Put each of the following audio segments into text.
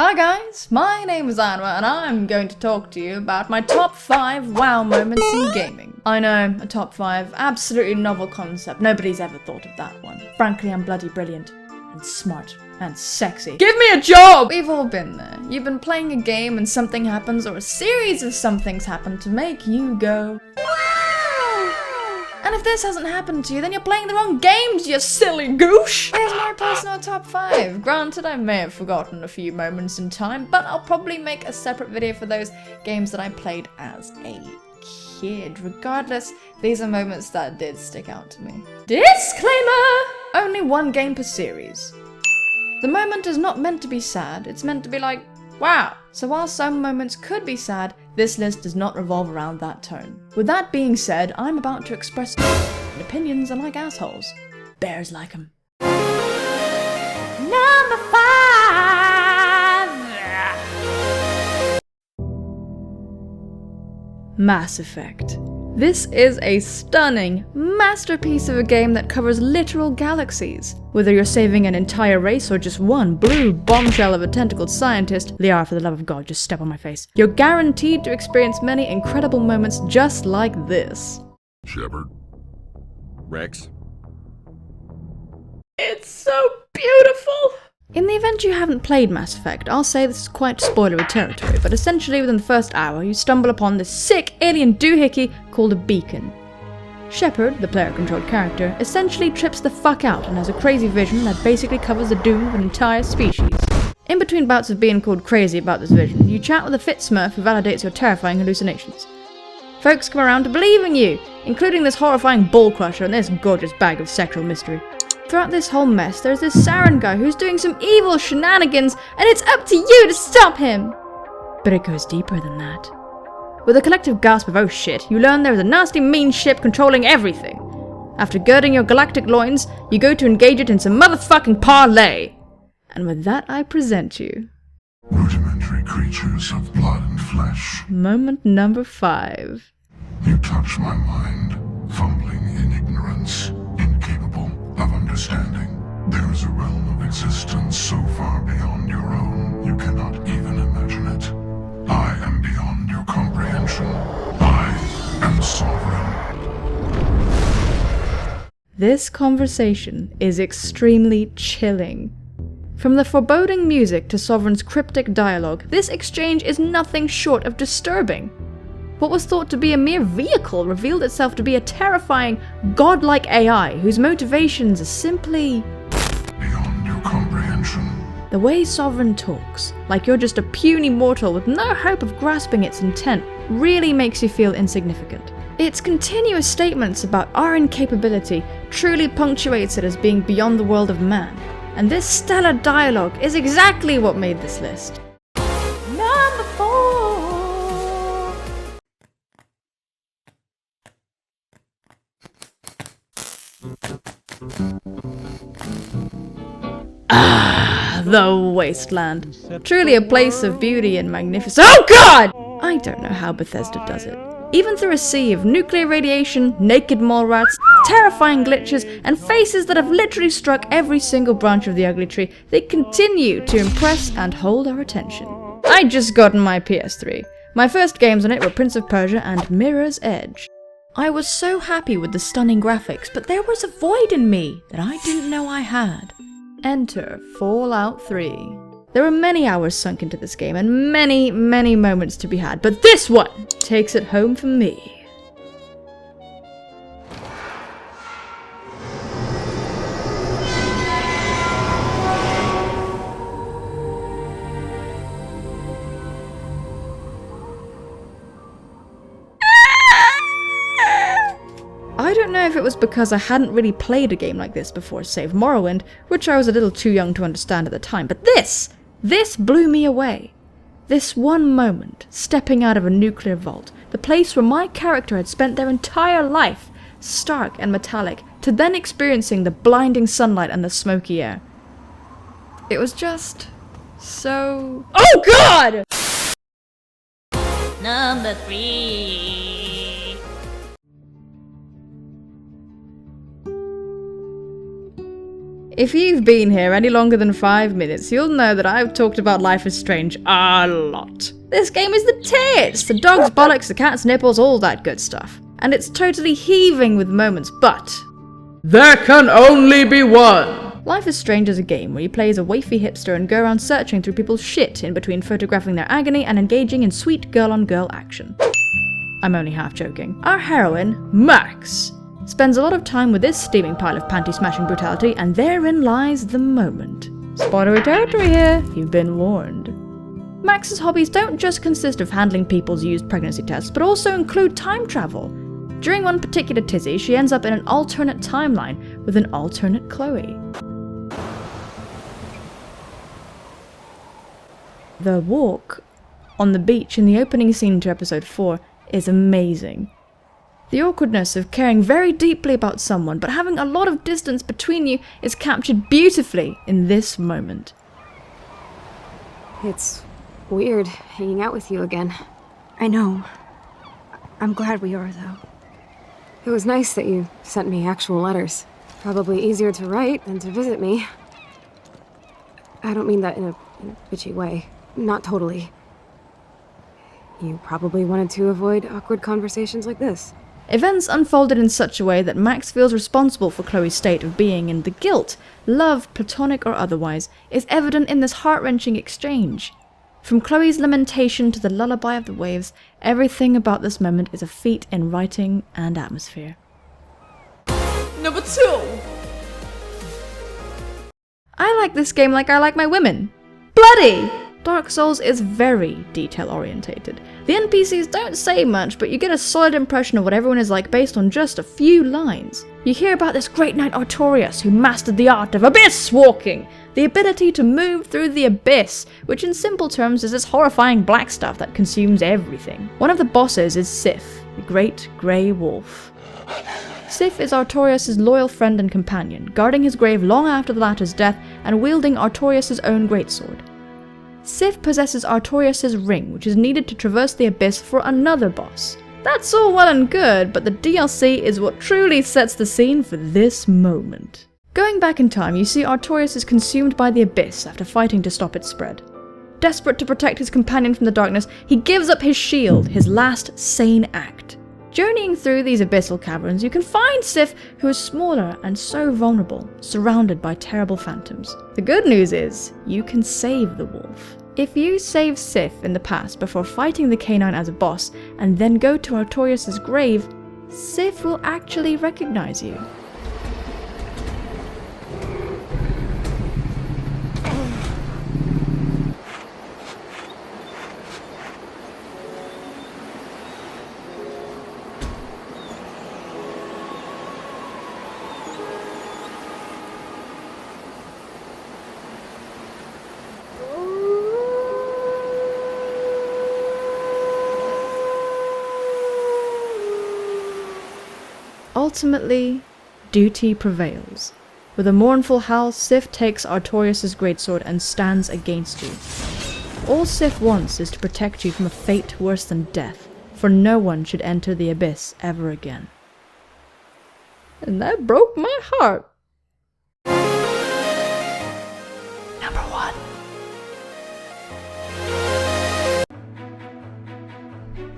Hi guys, my name is Anima and I'm going to talk to you about my top 5 wow moments in gaming. I know, a top 5, absolutely novel concept, nobody's ever thought of that one. Frankly, I'm bloody brilliant, and smart, and sexy. Give me a job! We've all been there. You've been playing a game and something happens, or a series of somethings happen to make you go, wow! And if this hasn't happened to you, then you're playing the wrong games, you silly goosh! Here's my personal top 5. Granted, I may have forgotten a few moments in time, but I'll probably make a separate video for those games that I played as a kid. Regardless, these are moments that did stick out to me. Disclaimer! Only one game per series. The moment is not meant to be sad, it's meant to be like, wow. So while some moments could be sad, this list does not revolve around that tone. With that being said, I'm about to express opinions are like assholes. Bears like 'em. Number 5! Mass Effect. This is a stunning masterpiece of a game that covers literal galaxies. Whether you're saving an entire race or just one blue bombshell of a tentacled scientist, Liara, for the love of God, just step on my face. You're guaranteed to experience many incredible moments just like this. Shepard. Rex. It's so beautiful! In the event you haven't played Mass Effect, I'll say this is quite spoilery territory, but essentially within the first hour, you stumble upon this sick alien doohickey called a beacon. Shepard, the player-controlled character, essentially trips the fuck out and has a crazy vision that basically covers the doom of an entire species. In between bouts of being called crazy about this vision, you chat with a fit smurf who validates your terrifying hallucinations. Folks come around to believing you, including this horrifying ball crusher and this gorgeous bag of sexual mystery. Throughout this whole mess, there's this Saren guy who's doing some evil shenanigans, and it's up to you to stop him! But it goes deeper than that. With a collective gasp of oh shit, you learn there is a nasty mean ship controlling everything. After girding your galactic loins, you go to engage it in some motherfucking parlay. And with that I present you... Rudimentary creatures of blood and flesh. Moment number 5. You touch my mind, fumbling in ignorance, incapable of understanding. There is a realm of existence so far beyond your own, you cannot even imagine it. I am beyond your comprehension. I am sovereign. This conversation is extremely chilling. From the foreboding music to Sovereign's cryptic dialogue, this exchange is nothing short of disturbing. What was thought to be a mere vehicle revealed itself to be a terrifying, godlike AI whose motivations are simply... beyond your comprehension. The way Sovereign talks, like you're just a puny mortal with no hope of grasping its intent, really makes you feel insignificant. Its continuous statements about our incapability truly punctuates it as being beyond the world of man. And this stellar dialogue is exactly what made this list. Number 4! Ah, the Wasteland. Truly a place of beauty and magnificence. Oh god! I don't know how Bethesda does it. Even through a sea of nuclear radiation, naked mole rats, terrifying glitches, and faces that have literally struck every single branch of the ugly tree, they continue to impress and hold our attention. I'd just gotten my PS3. My first games on it were Prince of Persia and Mirror's Edge. I was so happy with the stunning graphics, but there was a void in me that I didn't know I had. Enter Fallout 3. There are many hours sunk into this game and many, many moments to be had, but this one takes it home for me. I don't know if it was because I hadn't really played a game like this before, save Morrowind, which I was a little too young to understand at the time, but this blew me away. This one moment, stepping out of a nuclear vault, the place where my character had spent their entire life, stark and metallic, to then experiencing the blinding sunlight and the smoky air. It was just... so... Oh god! Number 3. If you've been here any longer than 5 minutes, you'll know that I've talked about Life is Strange a lot. This game is the tits! The dog's bollocks, the cat's nipples, all that good stuff. And it's totally heaving with moments, but there can only be one! Life is Strange is a game where you play as a wafy hipster and go around searching through people's shit in between photographing their agony and engaging in sweet girl-on-girl action. I'm only half joking. Our heroine, Max, spends a lot of time with this steaming pile of panty-smashing brutality, and therein lies the moment. Spoilery territory here, you've been warned. Max's hobbies don't just consist of handling people's used pregnancy tests, but also include time travel. During one particular tizzy, she ends up in an alternate timeline with an alternate Chloe. The walk on the beach in the opening scene to episode 4 is amazing. The awkwardness of caring very deeply about someone but having a lot of distance between you is captured beautifully in this moment. It's weird hanging out with you again. I know. I'm glad we are, though. It was nice that you sent me actual letters. Probably easier to write than to visit me. I don't mean that in a bitchy way. Not totally. You probably wanted to avoid awkward conversations like this. Events unfolded in such a way that Max feels responsible for Chloe's state of being, and the guilt, love, platonic or otherwise, is evident in this heart-wrenching exchange. From Chloe's lamentation to the lullaby of the waves, everything about this moment is a feat in writing and atmosphere. Number 2! I like this game like I like my women. Bloody! Dark Souls is very detail-orientated. The NPCs don't say much, but you get a solid impression of what everyone is like based on just a few lines. You hear about this great knight Artorias who mastered the art of abyss walking, the ability to move through the abyss, which in simple terms is this horrifying black stuff that consumes everything. One of the bosses is Sif, the great grey wolf. Sif is Artorias' loyal friend and companion, guarding his grave long after the latter's death and wielding Artorias' own greatsword. Sif possesses Artorias' ring, which is needed to traverse the abyss for another boss. That's all well and good, but the DLC is what truly sets the scene for this moment. Going back in time, you see Artorias is consumed by the abyss after fighting to stop its spread. Desperate to protect his companion from the darkness, he gives up his shield, his last sane act. Journeying through these abyssal caverns, you can find Sif, who is smaller and so vulnerable, surrounded by terrible phantoms. The good news is, you can save the wolf. If you save Sif in the past before fighting the canine as a boss, and then go to Artorias' grave, Sif will actually recognize you. Ultimately, duty prevails. With a mournful howl, Sif takes Artorias' greatsword and stands against you. All Sif wants is to protect you from a fate worse than death, for no one should enter the abyss ever again. And that broke my heart. Number 1.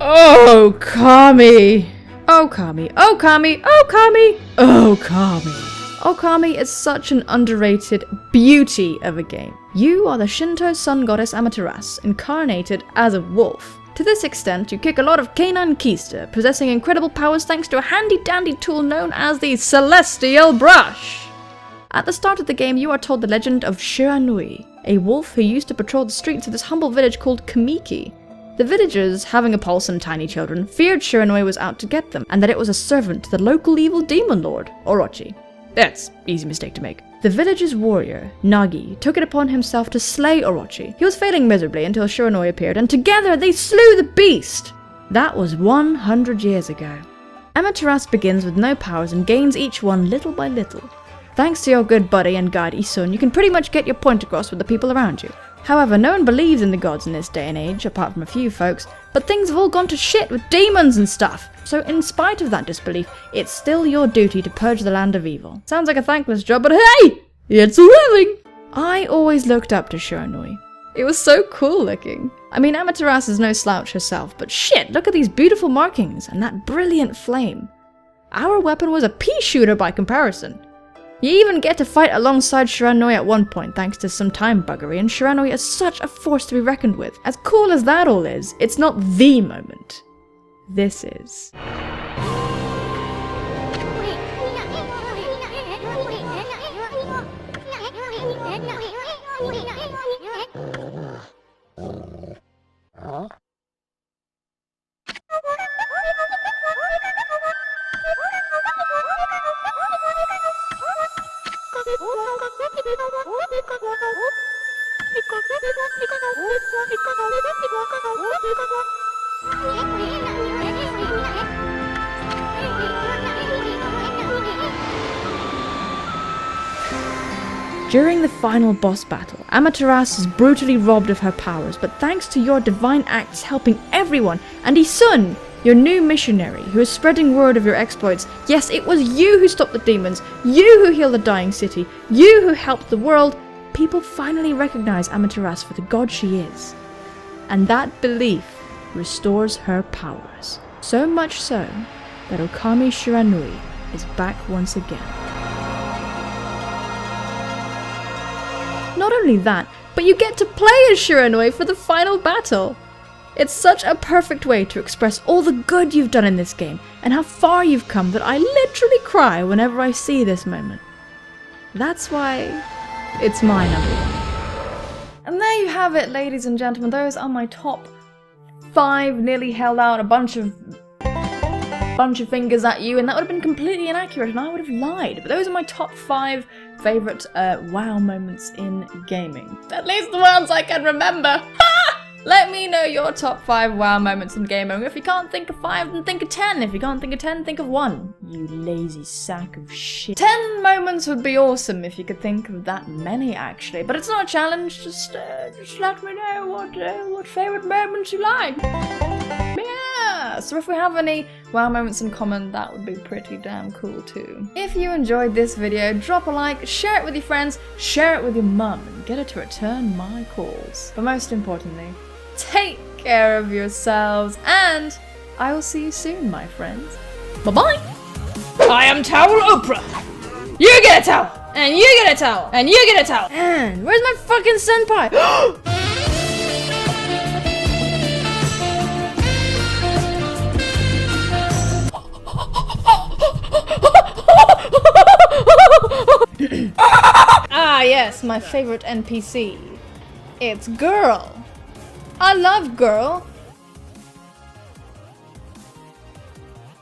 Oh, Okami! Okami, Okami, Okami, Okami. Okami is such an underrated beauty of a game. You are the Shinto sun goddess Amaterasu, incarnated as a wolf. To this extent, you kick a lot of canine keister, possessing incredible powers thanks to a handy-dandy tool known as the Celestial Brush. At the start of the game, you are told the legend of Shiranui, a wolf who used to patrol the streets of this humble village called Kamiki. The villagers, having a pulse and tiny children, feared Shiranui was out to get them, and that it was a servant to the local evil demon lord, Orochi. That's an easy mistake to make. The village's warrior, Nagi, took it upon himself to slay Orochi. He was failing miserably until Shiranui appeared, and together they slew the beast! That was 100 years ago. Amaterasu begins with no powers and gains each one little by little. Thanks to your good buddy and guide Isun, you can pretty much get your point across with the people around you. However, no one believes in the gods in this day and age, apart from a few folks, but things have all gone to shit with demons and stuff. So in spite of that disbelief, it's still your duty to purge the land of evil. Sounds like a thankless job, but hey! It's a living! I always looked up to Shiranui. It was so cool looking. I mean, Amaterasu is no slouch herself, but shit, look at these beautiful markings and that brilliant flame. Our weapon was a pea shooter by comparison. You even get to fight alongside Shiranui at one point thanks to some time buggery, and Shiranui is such a force to be reckoned with. As cool as that all is, it's not the moment. This is. During the final boss battle, Amaterasu is brutally robbed of her powers, but thanks to your divine acts helping everyone, and Isun, your new missionary, who is spreading word of your exploits, yes, it was you who stopped the demons, you who healed the dying city, you who helped the world, people finally recognize Amaterasu for the god she is. And that belief restores her powers. So much so that Okami Shiranui is back once again. Not only that, but you get to play as Shiranui for the final battle. It's such a perfect way to express all the good you've done in this game and how far you've come that I literally cry whenever I see this moment. That's why it's my number one. And there you have it, ladies and gentlemen. Those are my top 5. Nearly held out a bunch of fingers at you, and that would have been completely inaccurate and I would have lied. But those are my top 5 favourite wow moments in gaming. At least the ones I can remember. Let me know your top 5 wow moments in gaming. If you can't think of 5, then think of 10. If you can't think of 10, think of 1. You lazy sack of shit. 10 moments would be awesome if you could think of that many, actually. But it's not a challenge. Just let me know what favourite moments you like. Yeah. So if we have any wow moments in common, that would be pretty damn cool too. If you enjoyed this video, drop a like, share it with your friends, share it with your mum, and get her to return my calls. But most importantly, take care of yourselves, and I will see you soon, my friends. Bye-bye! I am Towel Oprah! You get a towel! And you get a towel! And you get a towel! And where's my fucking senpai? Ah yes, my favorite NPC. It's Girl. I love Girl.